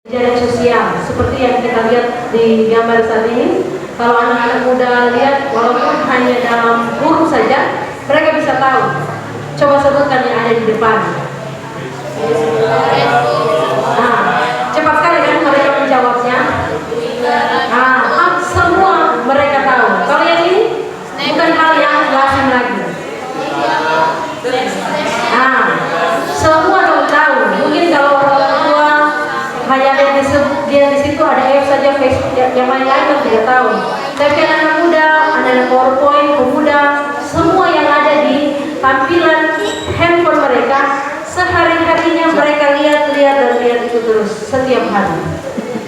jarak sosial seperti yang kita lihat di gambar saat ini. Kalau anak-anak muda lihat, walaupun hanya dalam huruf saja, mereka bisa tahu. Coba sebutkan yang ada di depan. Nah, cepat sekali kan mereka menjawabnya. Nah, semua mereka tahu. Kalau yang ini bukan hal yang lazim lagi. Nah, semua tahu. Mungkin kalau orang tua hanya dia di situ ada F saja, Facebook, yang lain-lain kan tidak tahu. Tapi anak muda, anak PowerPoint, pemuda, semua yang ada di tampilan handphone mereka, sehari-harinya mereka lihat dan lihat itu terus setiap hari.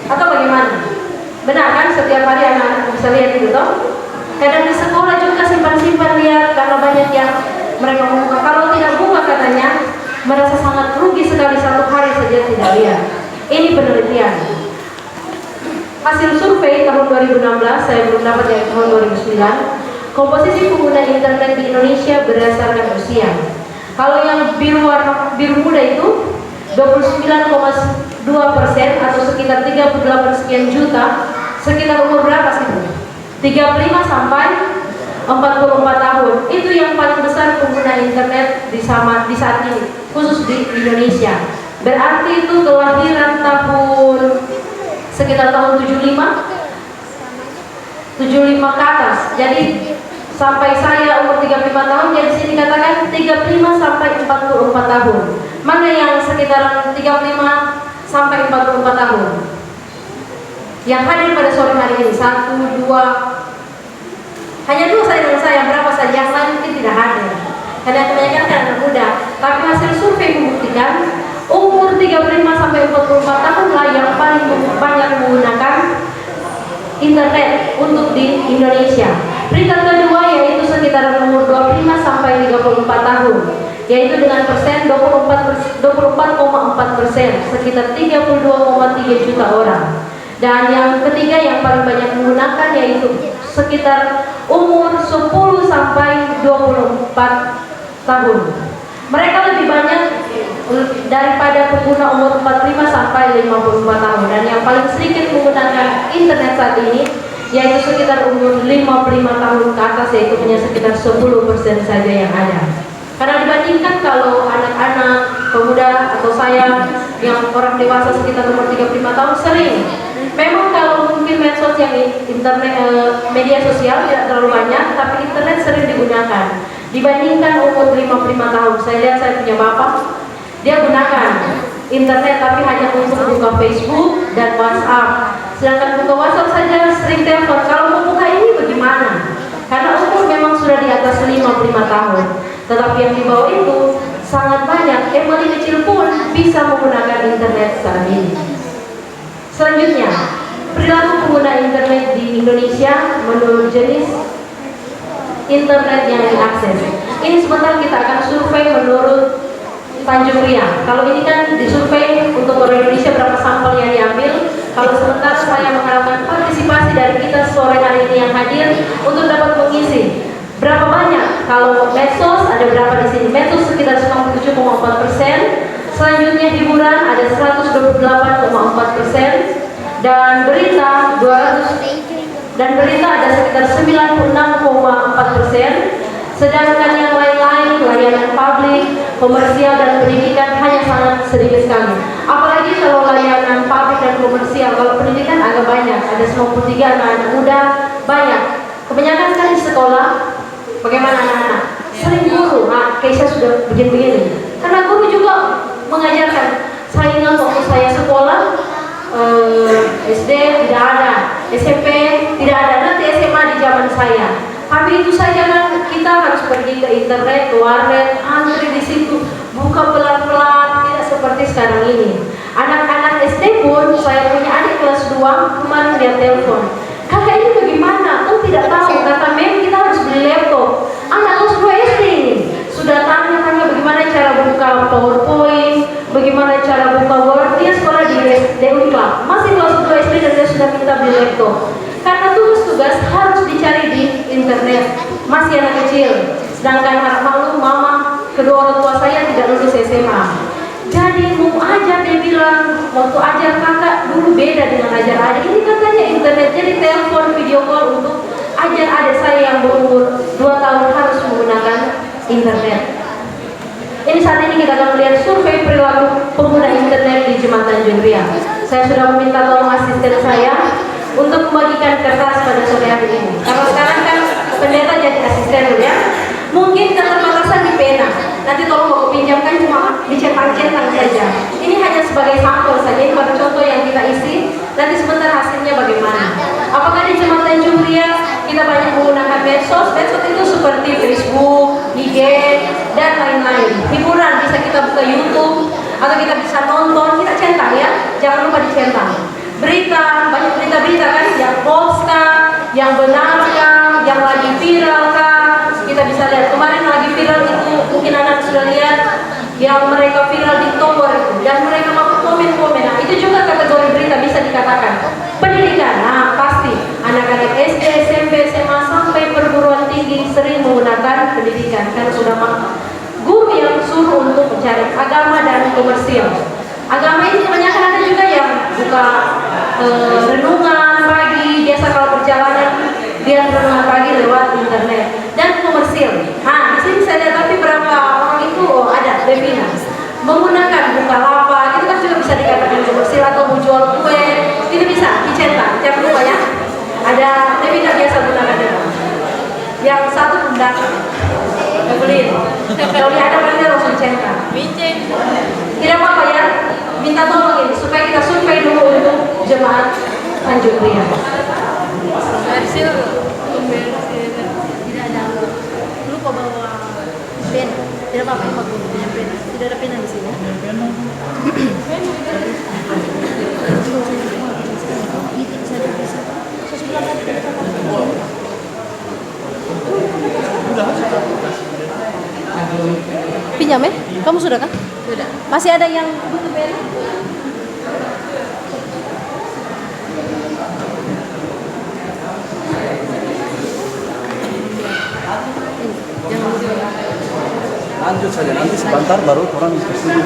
Atau bagaimana? Benar kan setiap hari anak-anak bisa lihat itu toh? Kadang di sekolah juga simpan-simpan lihat karena banyak yang mereka buka. Kalau tidak buka katanya merasa sangat rugi sekali, satu hari saja tidak lihat. Ini penelitian. Hasil survei tahun 2016, saya belum dapat yang tahun 2009. Komposisi pengguna internet di Indonesia berdasarkan usia. Kalau yang biru muda itu 29,2% atau sekitar 38 sekian juta. Sekitar umur berapa sih? 35 sampai 44 tahun. Itu yang paling besar pengguna internet di saat ini, khusus di Indonesia. Berarti itu kelahiran tahun sekitar tahun 75 ke atas. Jadi sampai saya umur 35 tahun, jadi sini katakan 35 sampai 44 tahun. Mana yang sekitaran 35 sampai 44 tahun? Yang hadir pada sore hari ini 1, 2, hanya 2 saya dengan saya, berapa saja, yang lain mungkin tidak hadir. Karena kebanyakan kan anak muda. Tapi hasil survei membuktikan umur 35 sampai 44 tahun lah yang paling banyak menggunakan internet untuk di Indonesia. Peringkat kedua yaitu sekitaran umur 25 sampai 34 tahun, yaitu dengan persen 24,4%, sekitar 32,3 juta orang. Dan yang ketiga yang paling banyak menggunakan yaitu sekitar umur 10 sampai 24 tahun. Mereka lebih banyak daripada pengguna umur 45 sampai 54 tahun. Dan yang paling sedikit menggunakan internet saat ini yaitu sekitar umur 55 tahun ke atas, yaitu hanya sekitar 10% saja yang ada. Karena dibandingkan kalau anak-anak, pemuda atau saya yang orang dewasa sekitar umur 35 tahun sering. Memang kalau mungkin medsos yang internet, media sosial tidak terlalu banyak, tapi internet sering digunakan. Dibandingkan umur 55 tahun, saya lihat saya punya bapak, dia gunakan internet tapi hanya untuk buka Facebook dan WhatsApp. Sedangkan buka WhatsApp saja sering telepon. Kalau mau buka ini bagaimana? Karena umur memang sudah di atas 55 tahun. Tetapi yang di bawah itu sangat banyak. Yang paling kecil pun bisa menggunakan internet saat ini. Selanjutnya, perilaku pengguna internet di Indonesia menurut jenis internet yang diakses. Ini sebentar kita akan survei menurut Tanjung Priok. Kalau ini kan disurvei untuk orang Indonesia berapa sampel yang diambil. Kalau sebentar saya mengharapkan partisipasi dari kita sore hari ini yang hadir untuk dapat mengisi berapa banyak. Kalau medsos ada berapa di sini? Medsos sekitar 97,4%. Selanjutnya hiburan ada 128,4%. Dan berita 200 dan berita ada sekitar 96,4%. Sedangkan yang lain-lain, layanan publik, komersial dan pendidikan hanya sangat sedikit sekali. Apalagi kalau layanan publik dan komersial, kalau pendidikan agak banyak, ada 93, anak-anak muda banyak. Kebanyakan kan di sekolah, bagaimana anak-anak? Sering guru, Keisha sudah begini-begini. Karena guru juga mengajarkan. Saya ingat waktu saya sekolah, SD tidak ada, SMP tidak ada, nanti SMA di zaman saya. Tapi itu saja kan kita harus pergi ke internet, ke warnet, antri di situ, buka pelan-pelan, tidak seperti sekarang ini. Anak-anak SD pun, saya punya adik kelas 2, kemarin dia telepon, kakak ini bagaimana? Tuh tidak tahu, kata mem kita harus beli laptop. Anak kelas 2 SD ini sudah tanya-tanya bagaimana cara buka PowerPoint, bagaimana cara buka Word. Dia sekolah di Dewi Club, masih kelas 2 SD dan dia sudah minta beli laptop. Karena tugas-tugas harus dicari di internet, masih anak kecil. Sedangkan anak malu, mama, kedua orang tua saya tidak lulus SMA. Jadi mau ajar, dia bilang waktu ajar kakak dulu beda dengan ajar adik. Ini katanya internet, jadi telepon, video call untuk ajar adik saya yang berumur 2 tahun harus menggunakan internet. Ini saat ini kita akan melihat survei perilaku pengguna internet di Jemaat Tanjung Pria. Saya sudah meminta tolong asisten saya untuk membagikan kertas pada sore hari ini. Karena sekarang kan pendeta jadi asisten dulu ya. Mungkin keterbatasan di pena. Nanti tolong mau pinjamkan cuma dicetak-cetak saja. Ini hanya sebagai sampel saja, ini pada contoh yang kita isi. Nanti sebentar hasilnya bagaimana. Apakah di Jemaat Tanjung Pria kita banyak menggunakan medsos? Medsos itu seperti Facebook, IG, dan lain-lain. Hiburan bisa kita buka YouTube atau kita bisa nonton, kita centang ya. Jangan lupa dicentang. Berita, banyak berita-berita kan yang hoax kah, yang benar kah, yang lagi viral kah. Kita bisa lihat kemarin lagi viral itu, mungkin anak sudah lihat yang mereka viral di tower itu, dan mereka mau komen-komen. Nah, itu juga kategori berita bisa dikatakan. Pendidikan, nah pasti anak-anak SD, SMP, SMA sampai perguruan tinggi sering menggunakan pendidikan kan sudah guru yang suruh untuk mencari agama dan komersil. Agama ini kebanyakan ada juga yang buka renungan pagi, biasa kalau perjalanan dia renungan pagi lewat internet dan komersil. Nah, di sini saya lihat tapi berapa orang itu ada webinar menggunakan Bukalapak, itu kan juga bisa dikatakan komersil atau mau jual kue, itu bisa dicetak. Jangan lupa ya, ada webinar biasa gunakan itu. Yang satu hendak beli, kalau dia ada berarti langsung cetak. Tidak apa-apa ya, minta tolong ini supaya kita survei dulu untuk Jemaat Tanjung Pria. Tidak ada, lupa bawa pen. Tidak apa-apa, tidak ada pena di sini. Pinjam ya? Kamu sudah kan? Sudah. Masih ada yang butuh pena? Lanjut saja, nanti sebentar baru orang kesini.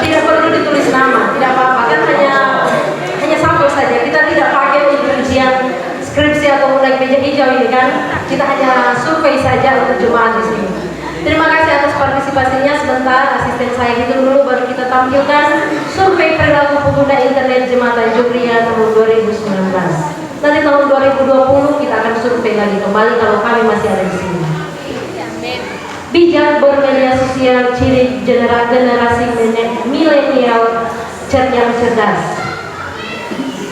Tidak perlu ditulis nama, tidak apa-apa kan, hanya sampel saja. Kita tidak pakai untuk ujian skripsi atau naik meja hijau ini kan. Kita hanya survei saja untuk jemaat di sini. Terima kasih atas partisipasinya. Sebentar asisten saya hitung dulu baru kita tampilkan survei perilaku pengguna internet Jemaat Tanjung Pria tahun 2019. Nanti tahun 2020 kita akan survei lagi kembali kalau kami masih ada di sini. Bijak bermedia sosial, ciri generasi milenial yang cerdas.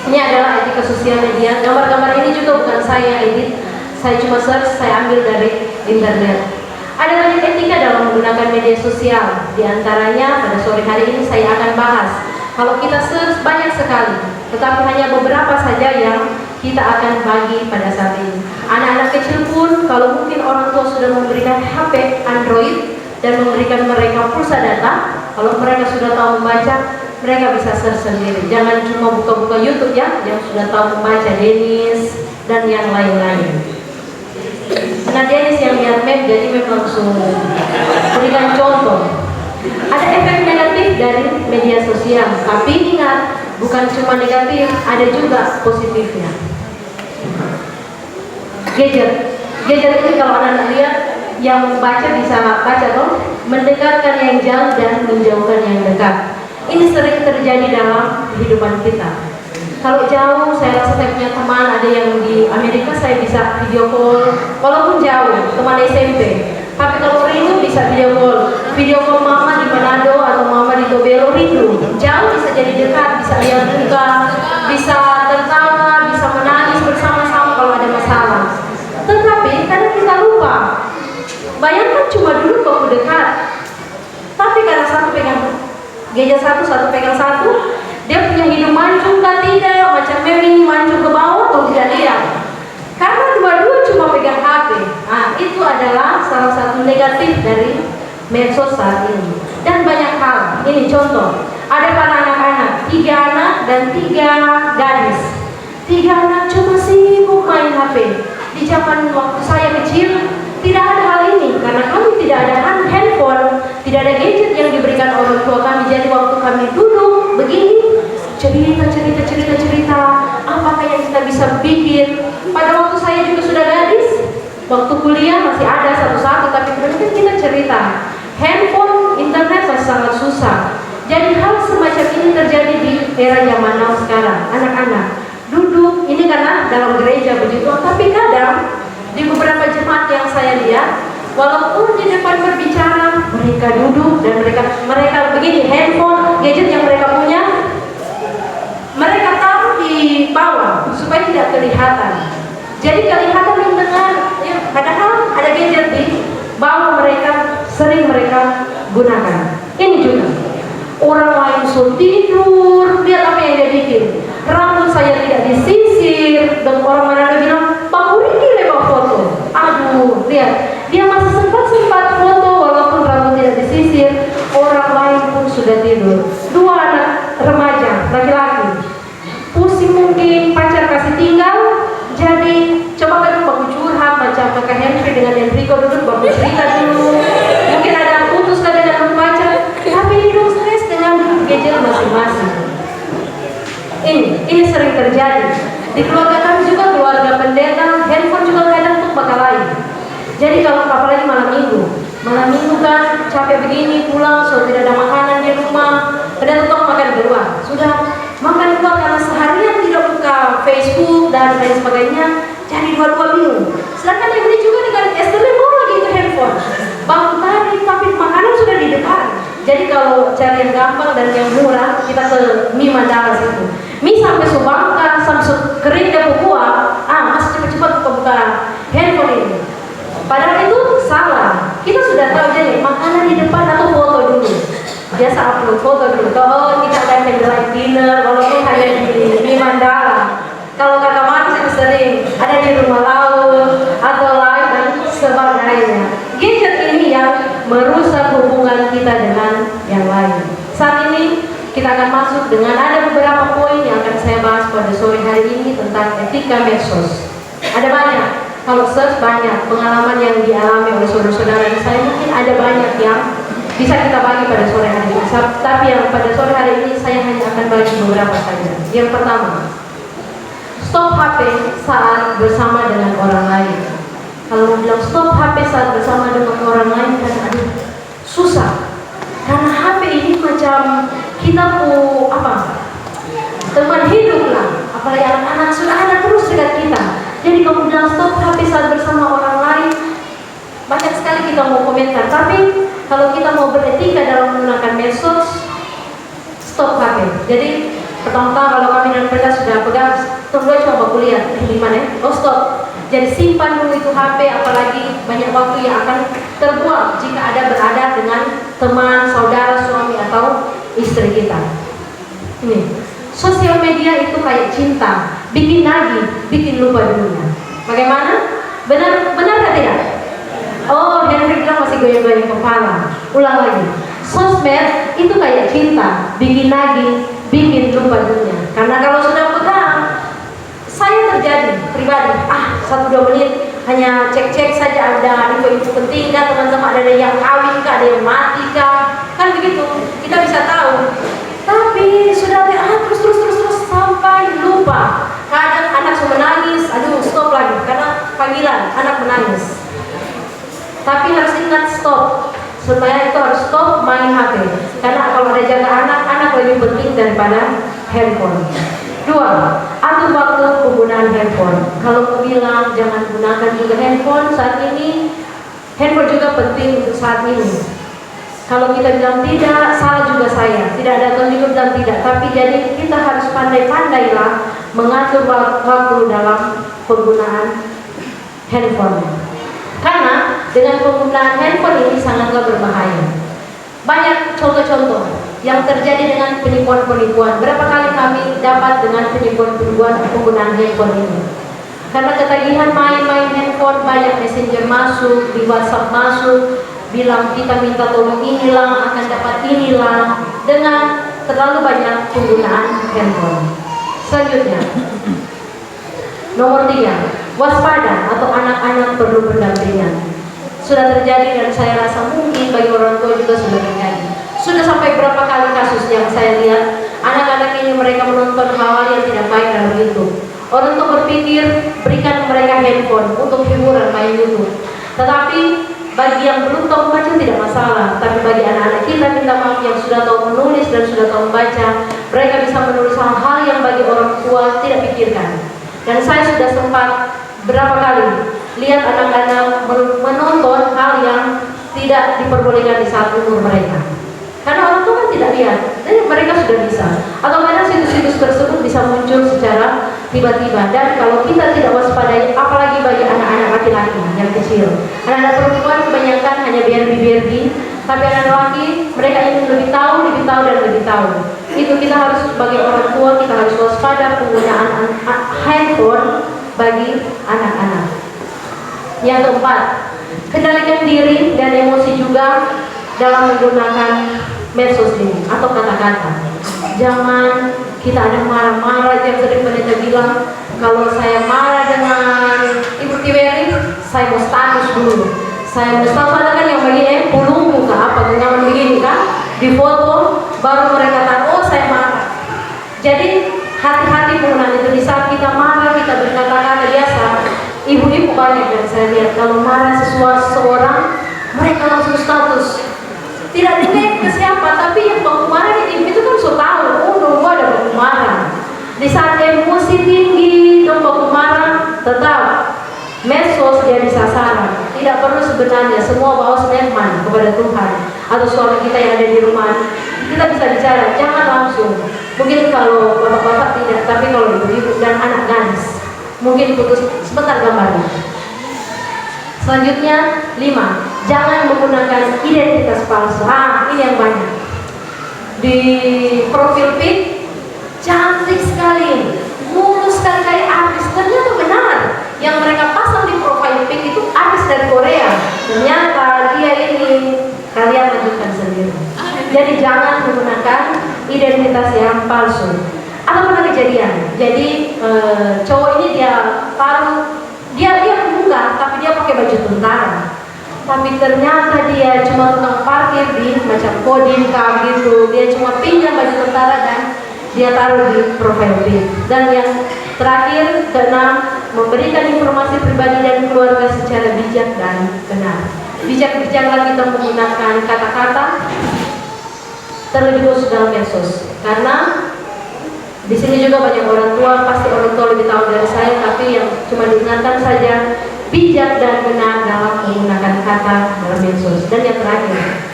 Ini adalah etika sosial media. Gambar-gambar ini juga bukan saya edit, saya cuma search, saya ambil dari internet. Ada banyak etika dalam menggunakan media sosial. Di antaranya pada sore hari ini saya akan bahas. Kalau kita search banyak sekali, tetapi hanya beberapa saja yang kita akan bagi pada saat ini. Anak-anak kecil pun, kalau mungkin orang tua sudah memberikan HP Android dan memberikan mereka pulsa data, kalau mereka sudah tahu membaca, mereka bisa search sendiri. Jangan cuma buka-buka YouTube ya, yang sudah tahu membaca, Dennis dan yang lain-lain. Nah, Dennis yang lihat map, jadi map langsung berikan contoh. Ada efek negatif dari media sosial, tapi ingat, bukan cuma negatif, ada juga positifnya. Gadget ini kalau anak lihat, yang membaca bisa baca dong, mendekatkan yang jauh dan menjauhkan yang dekat. Ini sering terjadi dalam kehidupan kita. Kalau jauh, saya rasa saya punya teman ada yang di Amerika, saya bisa video call, walaupun jauh, teman SMP. Tapi kalau rindu bisa video call mama di Manado atau mama di Tobelo, rindu. Jauh bisa jadi dekat, bisa lihat muka, bisa tertawa, bisa menangis bersama-sama kalau ada masalah. Tetapi kadang kita lupa. Bayangkan cuma dulu waktu dekat, tapi karena satu pegang gadget satu pegang satu. Dia punya hidup mancung kan tidak, macam meme ini mancung ke bawah atau tidak lihat. Karena dua-dua cuma pegang HP. Nah, itu adalah salah satu negatif dari medsos saat ini. Dan banyak hal. Ini contoh. Ada para anak-anak, 3 anak dan 3 gadis. 3 anak cuma sibuk HP. Di zaman waktu saya kecil tidak ada hal ini karena kami tidak ada handphone, tidak ada gadget yang diberikan orang tua kami. Jadi waktu kami duduk begini, cerita, apakah yang kita bisa bikin. Pada waktu saya juga sudah gadis, waktu kuliah masih ada satu-satu, tapi mungkin kita cerita. Handphone, internet masih sangat susah. Jadi hal semacam ini terjadi di era zaman now sekarang. Anak-anak duduk, ini karena dalam gereja begitu, tapi kadang di beberapa jemaat yang saya lihat, walaupun di depan berbicara, mereka duduk dan mereka begini, handphone, gadget yang mereka punya, mereka taruh di bawah supaya tidak kelihatan. Jadi kelihatan mendengar, ya, padahal ada gadget di bawah mereka, sering mereka gunakan. Ini juga orang lain suruh tidur, lihat apa yang dia bikin. Rambut saya tidak disisir, dan orang mana bilang, Pak Uriki lewat foto. Aduh, lihat, dia masih sempat foto walaupun rambut tidak disisir. Orang lain pun sudah tidur. Dua anak remaja, laki-laki, pusing mungkin, pacar kasih tinggal. Jadi coba kan baku curhat macam kakak Henry dengan Enrico duduk baku cerita dulu. Mungkin ada yang putus kan dengan pacar, tapi hidup stres dengan gadget masing-masing. Ini sering terjadi di keluarga kami juga, keluarga pendeta, handphone juga kadang untuk bakal lain. Jadi kalau apalagi malam minggu kan capek begini pulang, so tidak ada makanan di rumah, padahal untuk makan di luar. Sudah makan di luar karena seharian tidak buka Facebook dan lain sebagainya, jadi dua-dua bingung. Sedangkan yang ini juga dengan STM mau lagi itu handphone, bangun tadi tapi makanan sudah di depan. Jadi kalau cari yang gampang dan yang murah, kita ke mie Mandala situ. Mie sampai Subangka, sampai kering dan buah, masih cepat-cepat buka handphone ini. Padahal itu salah. Kita sudah tahu jadi makanan di depan atau foto dulu. Biasa upload foto dulu. Oh, kita akan candlelight dinner, walaupun hanya di Mandala. Kalau kakak Mati sering ada di rumah laut atau lain dan sebagainya. Gadget ini yang merusak hubungan kita dengan yang lain. Saat ini kita akan masuk dengan ada beberapa poin yang akan saya bahas pada sore hari ini tentang etika medsos. Ada banyak. Kalau search banyak pengalaman yang dialami oleh saudara-saudara saya, mungkin ada banyak yang bisa kita bagi pada sore hari ini. Tapi yang pada sore hari ini saya hanya akan bagi beberapa saja. Yang pertama, stop HP saat bersama dengan orang lain. Kalau mau bilang stop HP saat bersama dengan orang lain, kan aduh susah. Karena HP ini macam kita teman hidup lah. Apalagi anak-anak sudah ada terus dekat kita. Jadi kalau bilang stop HP saat bersama orang lain, banyak sekali kita mau komentar. Tapi kalau kita mau beretika dalam menggunakan medsos, stop HP. Jadi pertama-tama kalau kami dan mereka sudah pegang, tunggu coba kuliah di mana? Oh stop. Jadi simpan dulu itu HP, apalagi banyak waktu yang akan terbuang jika berada dengan teman, saudara, suami atau istri kita. Ini sosial media itu kayak cinta, bikin nagih, bikin lupa dunia. Bagaimana? Benar atau tidak? Oh, Henry bilang masih goyang-goyang kepala. Ulang lagi. Sosmed itu kayak cinta, bikin nagih, bikin lupa dunia. Karena kalau sudah pegang, saya terjadi pribadi, 1-2 menit hanya cek-cek saja ada info-info penting kah, teman-teman ada yang kawin kah, ada yang mati kah, kan begitu, kita bisa tahu. Tapi sudah terus sampai lupa. Kadang anak sudah menangis, aduh stop lagi karena panggilan anak menangis. Tapi harus ingat stop. Supaya itu harus stop main HP. Karena kalau ada jaga anak lebih penting daripada handphone. 2, atur waktu penggunaan handphone. Kalau mau bilang jangan gunakan juga handphone saat ini, handphone juga penting untuk saat ini. Kalau kita bilang tidak, salah juga saya. Tidak ada atau juga bilang tidak. Tapi jadi kita harus pandai-pandailah mengatur waktu dalam penggunaan handphone. Karena dengan penggunaan handphone ini sangatlah berbahaya. Banyak contoh-contoh yang terjadi dengan penipuan-penipuan. Berapa kali kami dapat dengan penipuan-penipuan penggunaan handphone ini. Karena ketagihan main handphone, banyak messenger masuk, di WhatsApp masuk, bilang kita minta tolong inilah, akan dapat inilah, dengan terlalu banyak penggunaan handphone. Selanjutnya, nomor 3, waspada atau anak-anak perlu pendampingan. Sudah terjadi dan saya rasa mungkin bagi orang tua juga sudah terjadi. Sudah sampai berapa kali kasus yang saya lihat anak-anak ini mereka menonton hal-hal yang tidak baik dalam YouTube. Orang tua berpikir berikan mereka handphone untuk hiburan main YouTube. Tetapi bagi yang belum tahu membaca tidak masalah. Tapi bagi anak-anak kita minta maaf yang sudah tahu menulis dan sudah tahu membaca, mereka bisa menulis hal-hal yang bagi orang tua tidak pikirkan. Dan saya sudah sempat berapa kali lihat anak-anak menonton hal yang tidak diperbolehkan di saat umur mereka. Karena orang tua kan tidak lihat, dan mereka sudah bisa. Atau kadang situs-situs tersebut bisa muncul secara tiba-tiba. Dan kalau kita tidak waspadai, apalagi bagi anak-anak laki-laki yang kecil. Anak-anak perempuan kebanyakan hanya BRB, tapi anak laki mereka ingin lebih tahu dan lebih tahu. Itu kita harus sebagai orang tua kita harus waspada penggunaan handphone bagi anak-anak. Yang keempat, kendalikan diri dan emosi juga dalam menggunakan medsos ini atau kata-kata. Jangan kita ada marah-marah yang sering pendeta bilang, kalau saya marah dengan Ibu Tiweri, saya mau status dulu. Saya mau status ada kan yang begini, pulung ke apa, dengan begini kan, di foto, baru mereka tahu, oh saya marah. Jadi hati-hati penggunaan itu. Di saat kita marah, kita berkata-kata biasa. Ibu-ibu banyak yang saya lihat kalau marah seseorang, mereka langsung status. Tidak dilihat ke siapa, tapi yang baku marah itu kan so tahu, oh dong gua ada baku marah. Di saat emosi tinggi, dong baku marah, tetap medsos jadi sasaran. Tidak perlu sebenarnya semua bawa statement kepada Tuhan atau suami kita yang ada di rumah. Kita bisa bicara, jangan langsung. Mungkin kalau bapak-bapak tidak, tapi kalau ibu-ibu dan anak gadis mungkin putus sebentar gambarnya. Selanjutnya 5, jangan menggunakan identitas palsu. Ini yang banyak di profil pic, cantik sekali, mulus sekali kayak artis. Ternyata benar yang mereka pasang di profil pic itu artis dari Korea. Ternyata dia ini, kalian lanjutkan sendiri. Jadi jangan menggunakan identitas yang palsu. Ada pernah kejadian, jadi cowok ini dia mengunggah, tapi dia pakai baju tentara. Tapi ternyata dia cuma tukang parkir di macam Kodim Cup gitu. Dia cuma pinjam baju tentara dan dia taruh di profil pic. Dan yang terakhir, ke-6, memberikan informasi pribadi dan keluarga secara bijak dan benar. Bijak-bijaklah kita menggunakan kata-kata terlebih khusus dalam medsos. Karena di sini juga banyak orang tua, pasti orang tua lebih tahu dari saya, tapi yang cuma diingatkan saja bijak dan benar dalam menggunakan kata dalam medsos. Dan yang terakhir,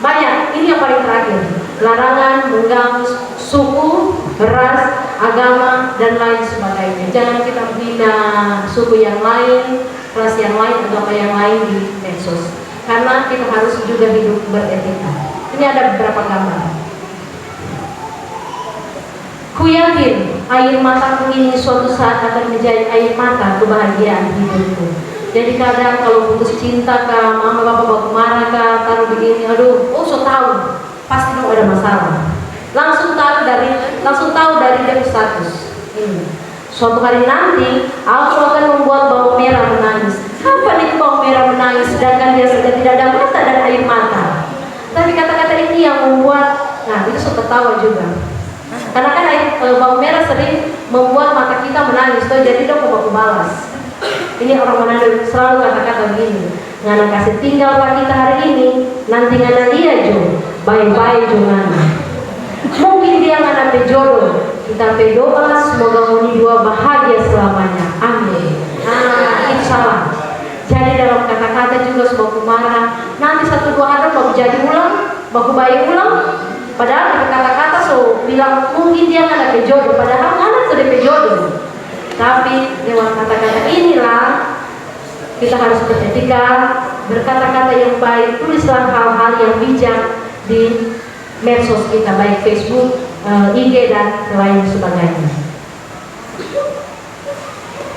banyak, ini yang paling terakhir, larangan mengganggu suku, ras, agama, dan lain sebagainya. Jangan kita menghina suku yang lain, ras yang lain, agama yang lain di medsos. Karena kita harus juga hidup beretika. Ini ada beberapa gambar. Ku yakin air mataku ini suatu saat akan menjadi air mata kebahagiaan hidupku. Jadi kadang kalau putus cinta kah, mama bapak baku marah kah, taruh begini, aduh, oh so tahu, pasti dong ada masalah. Langsung tahu dari dia status. Suatu hari nanti aku akan membuat bawang merah menangis. Kapan itu bawang merah menangis sedangkan dia sudah tidak ada mata dan air mata? Tapi kata-kata ini yang membuat, nah itu so tertawa juga. Karena kan bawang merah sering membuat mata kita menangis, tuh jadi dong aku balas. Ini orang Manado selalu kata-kata begini. Ngana kasih tinggal pak kita hari ini, nanti ngana dia jo, bye-bye jo ngana. Mungkin dia ngana pejodoh, kita berdoa semoga muni dua bahagia selamanya. Amin. Nah, itu salah. Jadi dalam kata-kata juga sebaku marah. Nanti 1-2 hari baku jadi ulang, baku bayi ulang. Padahal di kata-kata so bilang mungkin dia nggak ada pejodoh, padahal anak sudah pejodoh. Tapi lewat kata-kata inilah kita harus beretika, berkata-kata yang baik, tulislah hal-hal yang bijak di medsos kita, baik Facebook, IG dan lain sebagainya.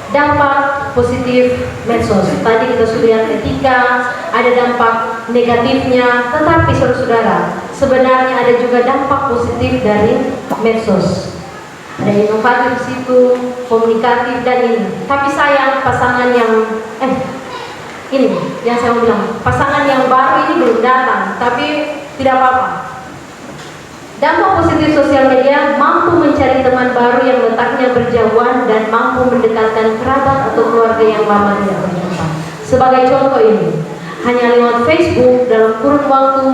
Dampak positif medsos. Tadi kita sudah lihat etika, ada dampak negatifnya, tetapi saudara-saudara, sebenarnya ada juga dampak positif dari medsos. ada inovatif di situ, komunikatif dan ini. Tapi sayang pasangan yang ini yang saya mau bilang, pasangan yang baru ini belum datang, tapi tidak apa-apa. Dampak positif sosial media mampu mencari teman baru yang letaknya berjauhan dan mampu mendekatkan kerabat atau keluarga yang lama tidak berjumpa. Sebagai contoh ini, hanya lewat Facebook dalam kurun waktu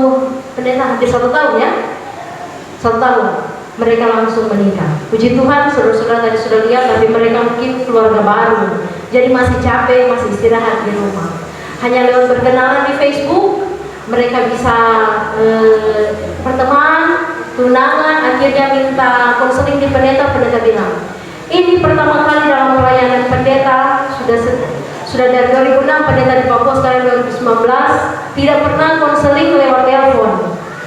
pendeta hampir 1 tahun ya, 1 tahun mereka langsung menikah. Puji Tuhan, saudara-saudara tadi sudah lihat, tapi mereka mungkin keluarga baru, jadi masih capek, masih istirahat di rumah. Hanya lewat berkenalan di Facebook, mereka bisa berteman, tunangan, akhirnya minta konseling di pendeta. Pendeta bilang, ini pertama kali dalam pelayanan pendeta, sudah dari 2006 pendeta di Papua, sekarang 2019, tidak pernah konseling lewat telepon.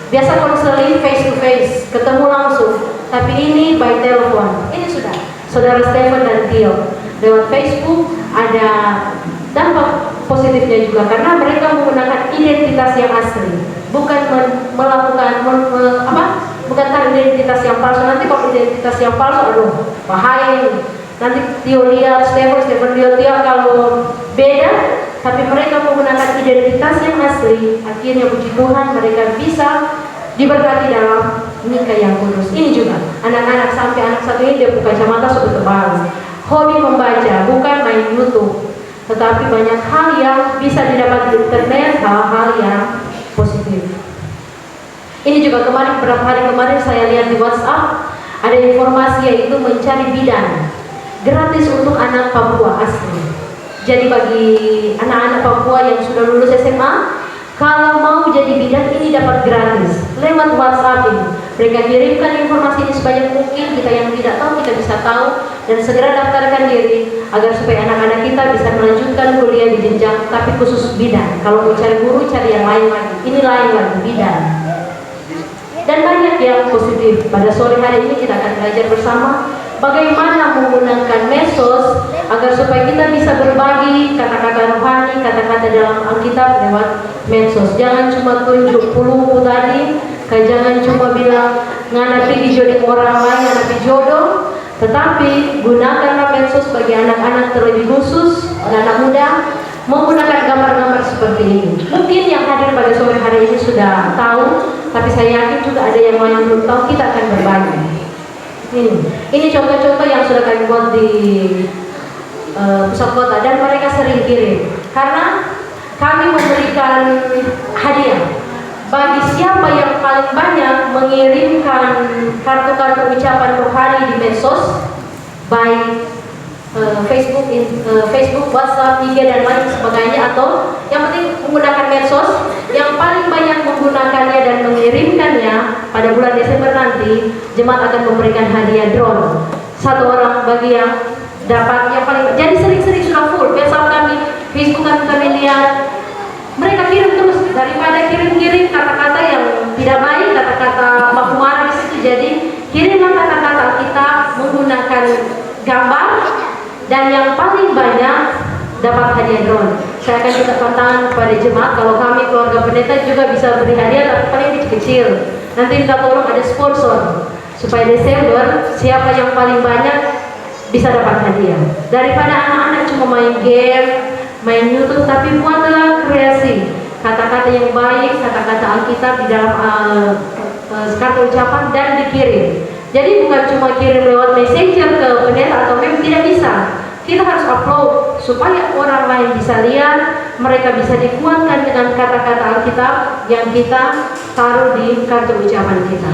Biasa konseling face to face, ketemu langsung, tapi ini by telepon. Ini sudah saudara Stephen dan Tio lewat Facebook. Ada dampak positifnya juga karena mereka menggunakan identitas yang asli, bukan melakukan bukan identitas yang palsu. Nanti kalau identitas yang palsu, aduh bahaya ini. Nanti Tio lihat Stephen lihat Tio kalau beda, tapi mereka menggunakan identitas yang asli. Akhirnya puji Tuhan mereka bisa diberkati dalam nikah yang kudus. Ini juga anak-anak, sampai anak satu ini dia buka kacamata sudah tebal, hobi membaca, bukan main YouTube, tetapi banyak hal yang bisa didapat di internet, hal-hal yang positif. Ini juga beberapa hari kemarin saya lihat di WhatsApp ada informasi, yaitu mencari bidan gratis untuk anak Papua asli. Jadi bagi anak-anak Papua yang sudah lulus SMA, kalau mau jadi bidan ini dapat gratis lewat WhatsApp ini. Mereka kirimkan informasi ini sebanyak mungkin. Kita yang tidak tahu, kita bisa tahu dan segera daftarkan diri agar supaya anak-anak kita bisa melanjutkan kuliah di jenjang, tapi khusus bidan. Kalau mau cari guru, cari yang lain lagi. Ini lain lagi, bidan. Dan banyak yang positif. Pada sore hari ini kita akan belajar bersama bagaimana menggunakan medsos agar supaya kita bisa berbagi kata-kata rohani, kata-kata dalam Alkitab lewat medsos. Jangan cuma tunjuk puluh tadi, jangan cuma bilang nganapi dijodoh orang lain, nganapi jodoh, tetapi gunakanlah medsos bagi anak-anak terlebih khusus, anak-anak muda, menggunakan gambar-gambar seperti ini. Mungkin yang hadir pada sore hari ini sudah tahu, tapi saya yakin juga ada yang lain belum tahu. Kita akan berbagi. Ini contoh-contoh yang sudah kami buat di pusat kota dan mereka sering kirim karena kami memberikan hadiah bagi siapa yang paling banyak mengirimkan kartu-kartu ucapan rohani di medsos, baik Facebook, WhatsApp, IG dan lain sebagainya, atau yang penting menggunakan medsos. Yang paling banyak menggunakannya dan mengirimkannya pada bulan Desember nanti, jemaat akan memberikan hadiah drone 1 orang bagi yang dapat yang paling. Jadi sering-sering sudah full besok kami, Facebook kami lihat mereka kirim terus, daripada kirim-kirim kata-kata yang tidak baik, kata-kata baku-marah di situ. Jadi kirimlah kata-kata kita menggunakan gambar, dan yang paling banyak dapat hadiah drone. Saya akan juga tantangan kepada jemaat, kalau kami keluarga pendeta juga bisa beri hadiah, tapi paling kecil-kecil. Nanti minta tolong ada sponsor supaya Desember siapa yang paling banyak bisa dapat hadiah. Daripada anak-anak cuma main game, main YouTube, tapi buatlah kreasi kata-kata yang baik, kata-kata Alkitab di dalam kartu ucapan dan dikirim. Jadi bukan cuma kirim lewat messenger ke pendeta atau meme, tidak bisa. Kita harus upload supaya orang lain bisa lihat, mereka bisa dikuatkan dengan kata-kata Alkitab yang kita taruh di kartu ucapan kita.